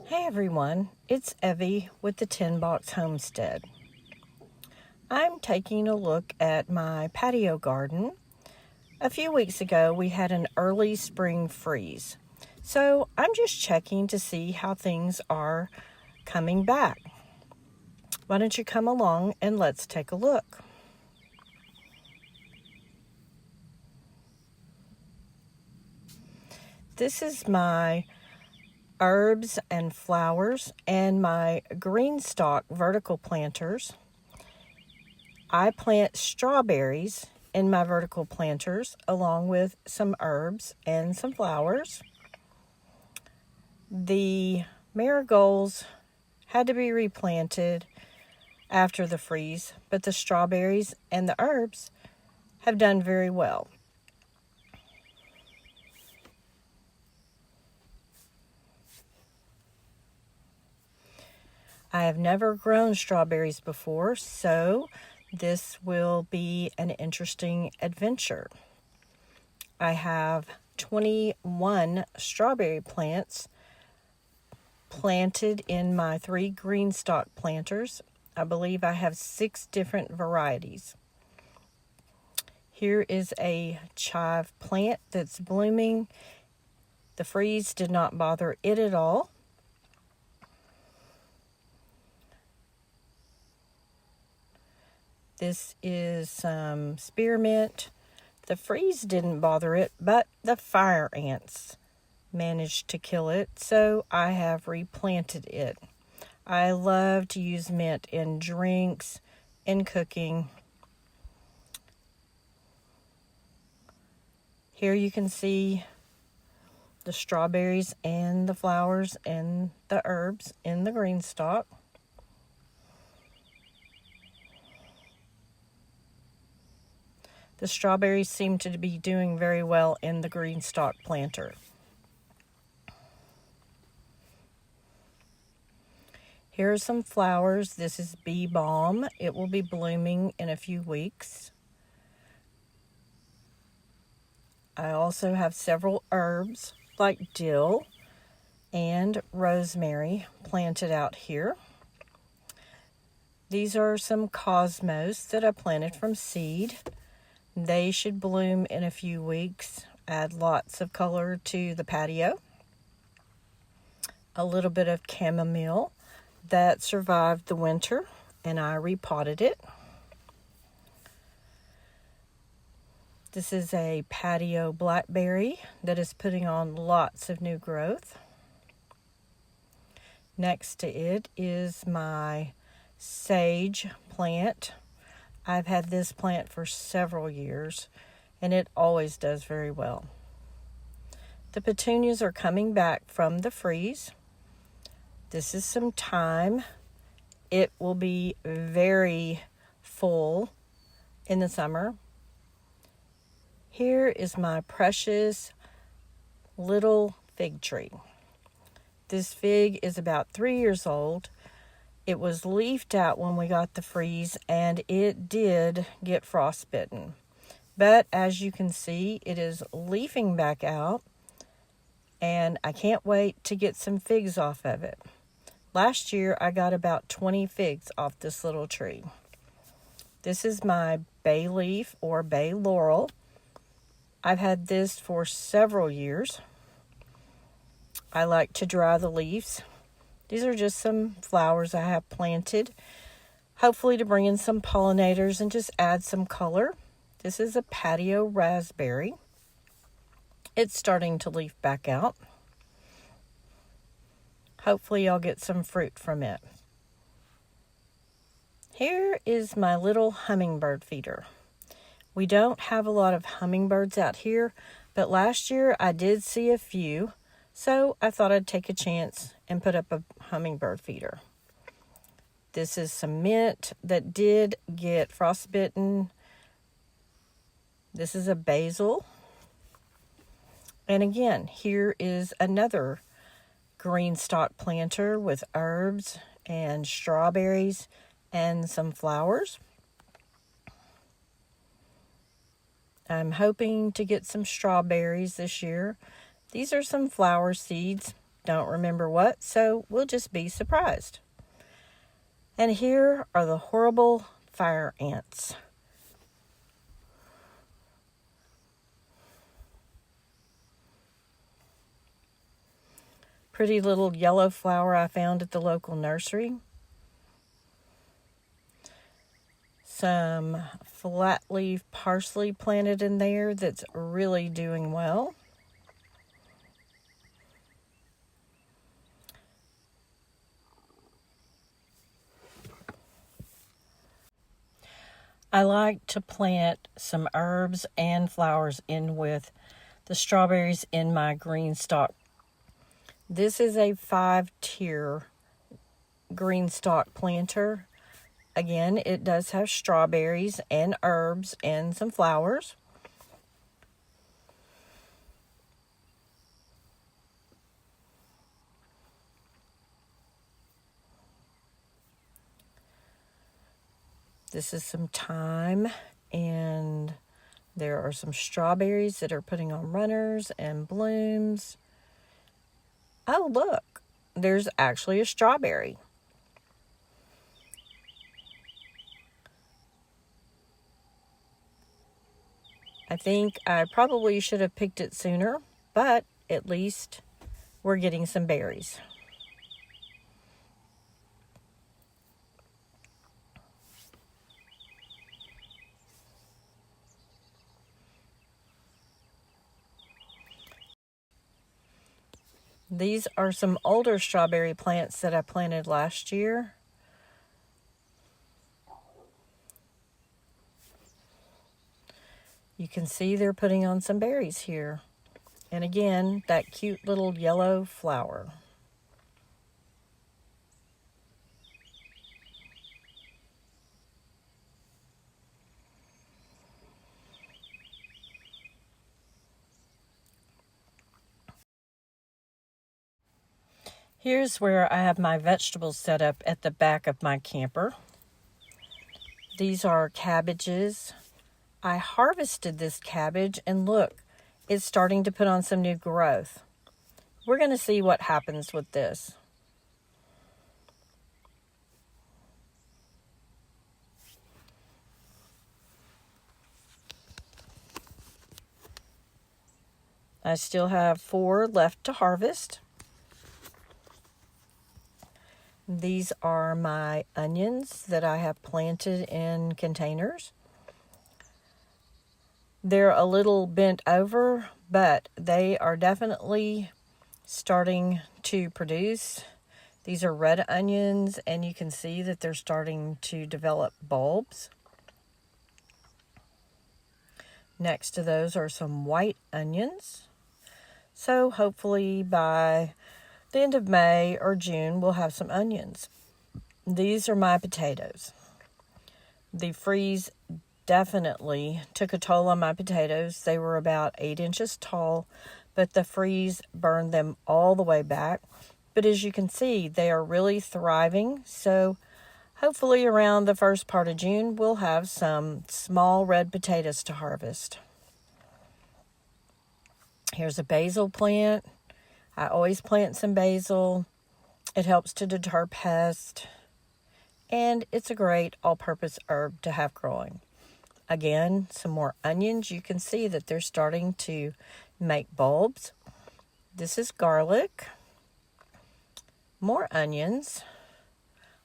Hey everyone, it's Evie with the 10 Box Homestead. I'm taking a look at my patio garden. A few weeks ago we had an early spring freeze, so I'm just checking to see how things are coming back. Why don't you come along and let's take a look. This is my herbs and flowers and my GreenStalk vertical planters. I plant strawberries in my vertical planters along with some herbs and some flowers. The marigolds had to be replanted after the freeze, but the strawberries and the herbs have done very well. I have never grown strawberries before, so this will be an interesting adventure. I have 21 strawberry plants planted in my 3 GreenStalk planters. I believe I have 6 different varieties. Here is a chive plant that's blooming. The freeze did not bother it at all. This is some spearmint. The freeze didn't bother it, but the fire ants managed to kill it, so I have replanted it. I love to use mint in drinks, in cooking. Here you can see the strawberries and the flowers and the herbs in the GreenStalk. The strawberries seem to be doing very well in the GreenStalk planter. Here are some flowers. This is bee balm. It will be blooming in a few weeks. I also have several herbs like dill and rosemary planted out here. These are some cosmos that I planted from seed. They should bloom in a few weeks, add lots of color to the patio. A little bit of chamomile that survived the winter, and I repotted it. This is a patio blackberry that is putting on lots of new growth. Next to it is my sage plant. I've had this plant for several years, and it always does very well. The petunias are coming back from the freeze. This is some thyme. It will be very full in the summer. Here is my precious little fig tree. This fig is about 3 years old. It was leafed out when we got the freeze, and it did get frostbitten. But as you can see, it is leafing back out, and I can't wait to get some figs off of it. Last year, I got about 20 figs off this little tree. This is my bay leaf or bay laurel. I've had this for several years. I like to dry the leaves. These are just some flowers I have planted, hopefully to bring in some pollinators and just add some color. This is a patio raspberry. It's starting to leaf back out. Hopefully I'll get some fruit from it. Here is my little hummingbird feeder. We don't have a lot of hummingbirds out here, but last year I did see a few, so I thought I'd take a chance and put up a hummingbird feeder. This is some mint that did get frostbitten. This is a basil. And again, here is another GreenStalk planter with herbs and strawberries and some flowers. I'm hoping to get some strawberries this year. These are some flower seeds. don't remember what, so we'll just be surprised. And here are the horrible fire ants. Pretty little yellow flower I found at the local nursery. Some flat leaf parsley planted in there that's really doing well. I like to plant some herbs and flowers in with the strawberries in my GreenStalk. This is a 5-tier GreenStalk planter. Again, it does have strawberries and herbs and some flowers. This is some thyme, and there are some strawberries that are putting on runners and blooms. Oh, look, there's actually a strawberry. I think I probably should have picked it sooner, but at least we're getting some berries. These are some older strawberry plants that I planted last year. You can see they're putting on some berries here. And again, that cute little yellow flower. Here's where I have my vegetables set up at the back of my camper. These are cabbages. I harvested this cabbage and look, it's starting to put on some new growth. We're going to see what happens with this. I still have 4 left to harvest. These are my onions that I have planted in containers. They're a little bent over, but they are definitely starting to produce. These are red onions, and you can see that they're starting to develop bulbs. Next to those are some white onions. So hopefully by the end of May or June, we'll have some onions. These are my potatoes. The freeze definitely took a toll on my potatoes. They were about 8 inches tall, but the freeze burned them all the way back. But as you can see, they are really thriving. So hopefully around the first part of June, we'll have some small red potatoes to harvest. Here's a basil plant. I always plant some basil. It helps to deter pests, and it's a great all-purpose herb to have growing. Again, some more onions. You can see that they're starting to make bulbs. This is garlic. More onions.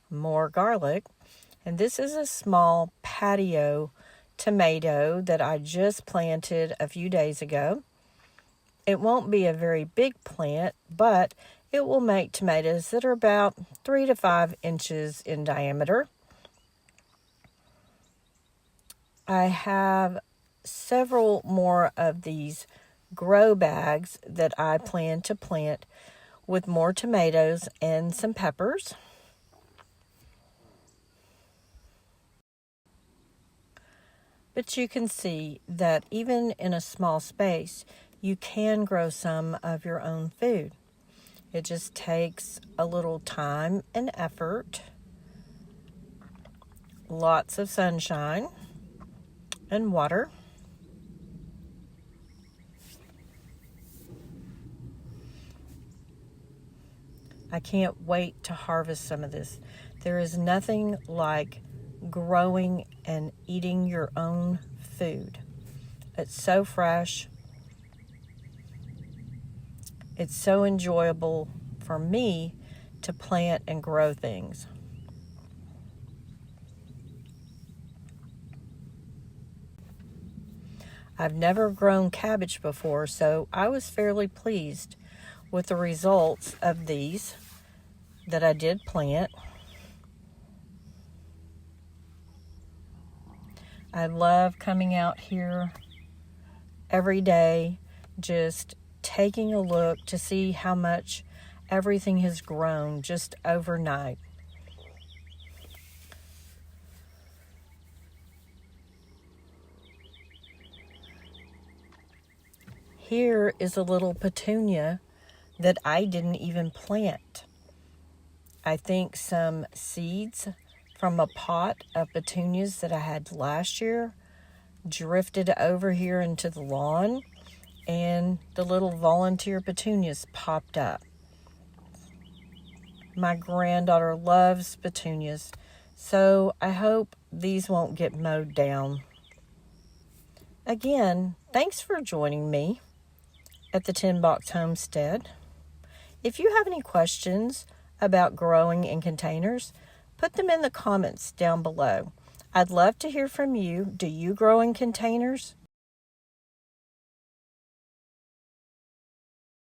More garlic. And this is a small patio tomato that I just planted a few days ago. It won't be a very big plant, but it will make tomatoes that are about 3 to 5 inches in diameter. I have several more of these grow bags that I plan to plant with more tomatoes and some peppers. But you can see that even in a small space, you can grow some of your own food. It just takes a little time and effort, lots of sunshine and water. I can't wait to harvest some of this. There is nothing like growing and eating your own food. It's so fresh. It's so enjoyable for me to plant and grow things. I've never grown cabbage before, so I was fairly pleased with the results of these that I did plant. I love coming out here every day, just taking a look to see how much everything has grown just overnight. Here is a little petunia that I didn't even plant. I think some seeds from a pot of petunias that I had last year drifted over here into the lawn, and the little volunteer petunias popped up. My granddaughter loves petunias, so I hope these won't get mowed down. Again, thanks for joining me at the Tin Box Homestead. If you have any questions about growing in containers, put them in the comments down below. I'd love to hear from you. Do you grow in containers?